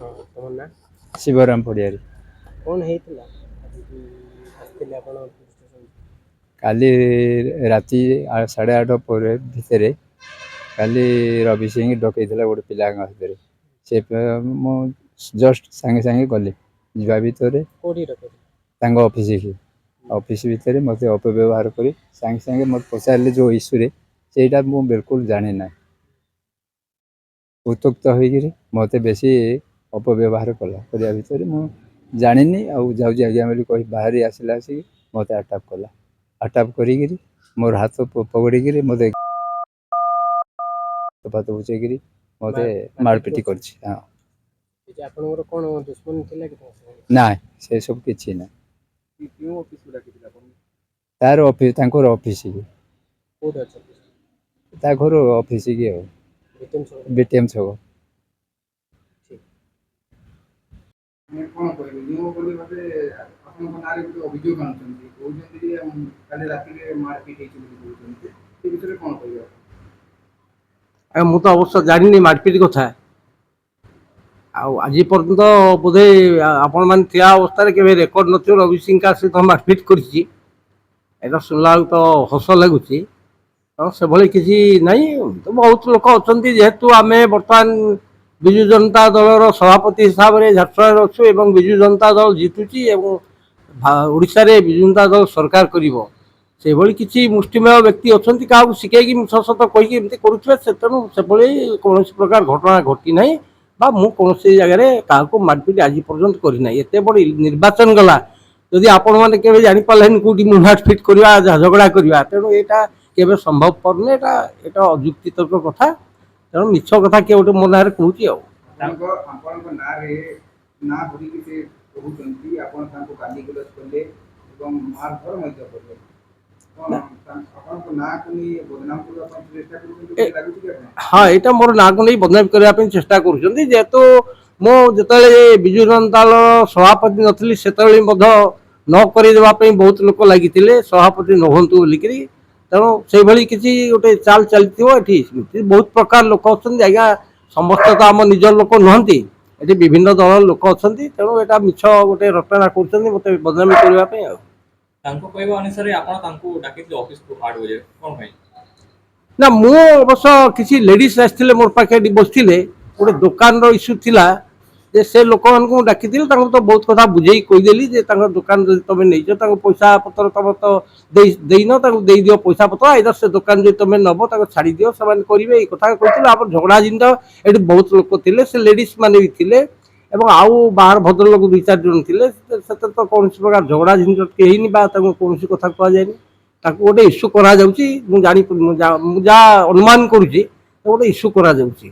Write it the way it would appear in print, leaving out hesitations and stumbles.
ହଁ ତମ ନାଁ ଶିବରାମ ପଡ଼ିଆରୀ। କଣ ହେଇଥିଲା ଆସିଥିଲେ ଆପଣ police station? କାଲି ରାତି 8:30 ପରେ ଭିତରେ କାଲି ରବି ସିଂ ଡକେଇଥିଲା ଗୋଟେ ପିଲାଙ୍କ ହାତରେ। ସେ ମୁଁ ଜଷ୍ଟ ସାଙ୍ଗେ ସାଙ୍ଗେ ଗଲି ଯିବା ଭିତରେ କୋଉଠି ରଖିଥିଲେ? ତାଙ୍କ ଅଫିସକି। ଅଫିସ ଭିତରେ ମୋତେ ଅପବ୍ୟବହାର କରି ସାଙ୍ଗେ ସାଙ୍ଗେ ମୋତେ ପଚାରିଲେ ଯେଉଁ ଇସ୍ୟୁରେ ସେଇଟା ମୁଁ ବିଲକୁଲ ଜାଣେ ନାହିଁ। ଉତ୍ତ୍ୟକ୍ତ ହୋଇକରି ମୋତେ ବେଶୀ ଅପବ୍ୟବହାର କରିବା ଭିତରେ ମୁଁ ଜାଣିନି ଆଉ ଯାଉଛି ଆଜ୍ଞା ବୋଲି କହି ବାହାରି ଆସିଲା ଆସିକି ମୋତେ ଆଟାକ୍ କଲା। ଆଟାକ୍ କରିକିରି ମୋର ହାତ ପକଡ଼ିକିରି ମୋତେ ପାତ ବୁଝେଇକରି ମୋତେ ମାରପିଟ କରିଛି। ହଁ ଯେ ଆପଣଙ୍କର କଣ ଦୁଶ୍ମନ ଥିଲା କି? ନାଇଁ ସେ ସବୁ କିଛି ନାହିଁ। କେଉଁ ଅଫିସକୁ ଡାକିଥିଲେ ଆପଣଙ୍କୁ? ତାର ଅଫିସ ତାଙ୍କର ଅଫିସ କି କୋଉଠି ଅଛନ୍ତି? ତା ଘର ଅଫିସ କି ଆଉ ବିପିନ ଛକ। ବିଟିଏମ ଛକ। କଣ କହିବେ ମୁଁ ବୋଲି ଭାବେ ଆପଣଙ୍କ ନାଁରେ ଗୋଟେ ଅଭିଯୋଗ ଆଣୁଛନ୍ତି କହୁଛନ୍ତି ଯେ କାଲି ରାତିରେ ମାରପିଟ ହେଇଛି ବୋଲି କହୁଛନ୍ତି ସେ ବିଷୟରେ କଣ କହିବେ? ମୁଁ ତ ଅବଶ୍ୟ ଜାଣିନି ମାରପିଟ କଥା। ଆଉ ଆଜି ପର୍ଯ୍ୟନ୍ତ ବୋଧେ ଆପଣମାନେ ଥିବା ଅବସ୍ଥାରେ କେବେ ରେକର୍ଡ ନଥିବ ରବି ସିଂ କାହା ସହିତ ମାରପିଟ କରିଛି। ଏଇଟା ଶୁଣିଲା ବେଳକୁ ତ ହସ ଲାଗୁଛି। ହଁ ସେଭଳି କିଛି ନାହିଁ ବହୁତ ଲୋକ ଅଛନ୍ତି ଯେହେତୁ ଆମେ ବର୍ତ୍ତମାନ ବିଜୁ ଜନତା ଦଳର ସଭାପତି ହିସାବରେ ଝାରସୁଗୁଡ଼ାରେ ଅଛୁ ଏବଂ ବିଜୁ ଜନତା ଦଳ ଜିତୁଛି ଏବଂ ଓଡ଼ିଶାରେ ବିଜୁ ଜନତା ଦଳ ସରକାର କରିବ। ସେଭଳି କିଛି ମୁଷ୍ଟିମେୟ ବ୍ୟକ୍ତି ଅଛନ୍ତି କାହାକୁ ଶିଖେଇକି ମିଛ ସତ କହିକି ଏମିତି କରୁଥିବେ ସେ ତେଣୁ ସେଭଳି କୌଣସି ପ୍ରକାର ଘଟଣା ଘଟି ନାହିଁ। ବା ମୁଁ କୌଣସି ଜାଗାରେ କାହାକୁ ମାରପିଟ ଆଜି ପର୍ଯ୍ୟନ୍ତ କରିନାହିଁ। ଏତେ ବଡ ନିର୍ବାଚନ ଗଲା ଯଦି ଆପଣମାନେ କେବେ ଜାଣିପାରିଲେନି କୋଉଠି ମୁଁ ମାରପିଟ କରିବା ଝଗଡା କରିବା ତେଣୁ ଏଇଟା କେବେ ସମ୍ଭବପର ନୁହେଁ ଏଇଟା ଅଯୁକ୍ତିତର୍କ କଥା। ତେଣୁ ମିଛ କଥା କିଏ ଗୋଟେ ମୋ ନାଁରେ କହୁଛି ଆଉ। ଆପଣଙ୍କ ନାଁରେ ନାଁ ଧରିକି ସେ କହୁଛନ୍ତି ଆପଣ ତାଙ୍କୁ ଗାଲିଗୁଲଜ କଲେ ଏବଂ ମାରଧର ମଧ୍ୟ କଲେ। କଣ ଆପଣଙ୍କ ନାଁକୁ ନେଇ ବଦନାମ କରିବା ପାଇଁ ଚେଷ୍ଟା କରୁଛନ୍ତି ବୋଲି ଲାଗୁଛି କି ଆପଣ? ହଁ ଏଇଟା ମୋର ନାଁକୁ ନେଇ ବଦନାମ କରିବା ପାଇଁ ଚେଷ୍ଟା କରୁଛନ୍ତି ଯେହେତୁ ମୁଁ ଯେତେବେଳେ ବିଜୁ ଜନତା ଦଳ ସଭାପତି ନଥିଲି ସେତେବେଳେ ମଧ୍ୟ ନ କରେଇଦେବା ପାଇଁ ବହୁତ ଲୋକ ଲାଗିଥିଲେ ସଭାପତି ନ ହୁଅନ୍ତୁ ବୋଲିକିରି। ତେଣୁ ସେଇଭଳି କିଛି ଗୋଟେ ଚାଲ ଚାଲିଥିବ ଏଠି ବହୁତ ପ୍ରକାର ଲୋକ ଅଛନ୍ତି ଆଜ୍ଞା ସମସ୍ତେ ତ ଆମ ନିଜର ଲୋକ ନୁହନ୍ତି। ଏଠି ବିଭିନ୍ନ ଦଳର ଲୋକ ଅଛନ୍ତି ତେଣୁ ଏଇଟା ମିଛ ଗୋଟେ ରଟନା କରୁଛନ୍ତି ମୋତେ ବଦନାମ କରିବା ପାଇଁ ଆଉ। ତାଙ୍କ କହିବା ଅନୁସାରେ ଆପଣ ତାଙ୍କୁ ଡାକିଥିଲେ ଅଫିସକୁ 8 ବଜେ କଣ ପାଇଁ? ନା ମୁଁ ଅବଶ୍ୟ କିଛି ଲେଡିସ୍ ଆସିଥିଲେ ମୋର ପାଖେ ଏଠି ବସିଥିଲେ ଗୋଟେ ଦୋକାନର ଇସ୍ୟୁ ଥିଲା ଯେ ସେ ଲୋକମାନଙ୍କୁ ମୁଁ ଡାକିଥିଲି ତାଙ୍କୁ ତ ବହୁତ କଥା ବୁଝେଇକି କହିଦେଲି ଯେ ତାଙ୍କ ଦୋକାନ ଯଦି ତମେ ନେଇଛ ତାଙ୍କୁ ପଇସା ପତ୍ର ତମର ତ ଦେଇନ ତାଙ୍କୁ ଦେଇଦିଅ ପଇସା ପତ୍ର ଆଇଦର ସେ ଦୋକାନ ଯଦି ତମେ ନବ ତାକୁ ଛାଡି ଦିଅ ସେମାନେ କରିବେ ଏଇ କଥା କହିଥିଲେ ଆମର ଝଗଡା ଜିନିଷ ଏଠି ବହୁତ ଲୋକ ଥିଲେ ସେ ଲେଡିସ୍ ମାନେ ବି ଥିଲେ ଏବଂ ଆଉ ବାହାର ଭଦ୍ରଲୋକ 2-4 ଜଣ ଥିଲେ ସେଥିରେ ତ କୌଣସି ପ୍ରକାର ଝଗଡା ଝିଞ୍ଝଟ ହେଇନି ବା ତାଙ୍କୁ କୌଣସି କଥା କୁହାଯାଇନି ତାକୁ ଗୋଟେ ଇସ୍ୟୁ କରାଯାଉଛି ମୁଁ ଯାହା ଅନୁମାନ କରୁଛି ଗୋଟେ ଇସ୍ୟୁ କରାଯାଉଛି।